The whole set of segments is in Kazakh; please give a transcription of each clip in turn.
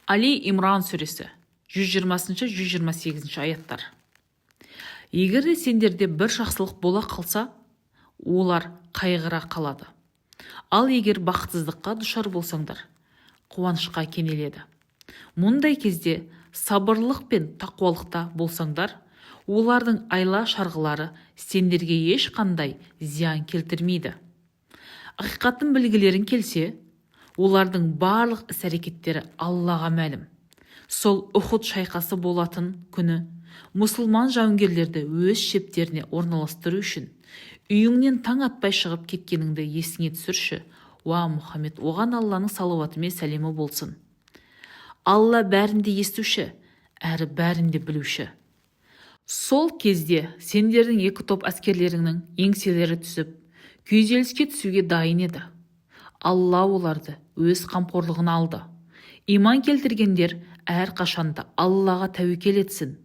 Али Имран сүресі 120-128 аяттар. Егер сендерде бір жақсылық бола қалса, олар қайғыра қалады. Ал егер бақытсыздыққа душар болсаңдар, қуанышқа кенеледі. Мұндай кезде сабырлық пен тақуалықта болсаңдар, олардың айла шарғылары сендерге ешқандай зиян келтірмейді. Ақиқатын білгілерің келсе, олардың барлық іс-әрекеттері Аллаға мәлім. Сол Ухуд шайқасы болатын күні мұсылман жауынгерлерді өз шептеріне орналастыру үшін үйіңнен таң атпай шығып кеткеніңді есіңе түсірші. Уа Мұхаммед, оған Алланың салауаты мен сәлемі болсын. Алла бәрінде естуші, әрі бәрінде білуші. Сол кезде сендердің екі топ әскерлеріңнің еңселері түсіп, күйзеліске түсуге дайын еді. Алла оларды өз қамқорлығына алды. Иман келтіргендер әр қашанда Аллаға тәуекел етсін.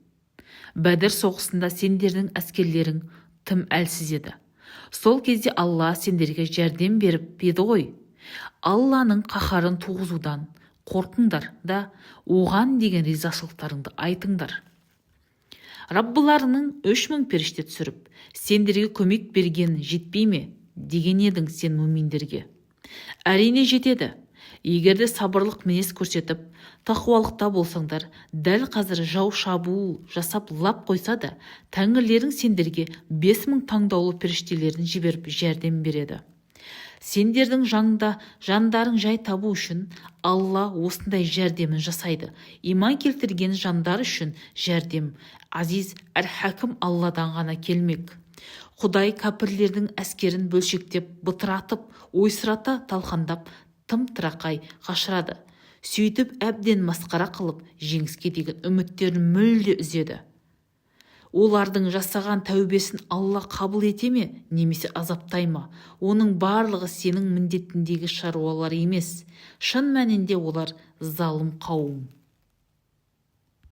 Бәдір соғысында сендердің әскерлерің тым әлсіз еді. Сол кезде Алла сендерге жәрдем беріп еді ғой. Алланың қаһарын туғызудан қорқыңдар да оған деген ризашылықтарыңды айтыңдар. Раббыларының 3000 періште түсіріп, сендерге көмек берген жетпей ме деген едің сен мүминдерге. Әрине жетеді. Егерде сабырлық мінез көрсетіп, тақуалықта болсаңдар, дәл қазір жау шабуыл жасап лап қойса да, тәңірлерің сендерге 5000 таңдаулы періштелерін жіберіп жәрдем береді. Сендердің жандарың жай табу үшін Алла осындай жәрдемін жасайды. Иман келтірген жандар үшін жәрдем Азиз әр-Хәкім Алладан ғана келмек. Құдай кәпірлердің әскерін бөлшектеп, бытыратып, ойсырата талқандап, тым-тырақай қашырады. Сөйтіп әбден масқара қылып, жеңіске деген үміттерін мүлде үзеді. Олардың жасаған тәубесін Алла қабыл ете ме, немесе азаптай ма? Оның барлығы сенің міндетіндегі шаруалар емес. Шын мәнінде олар залым қауым.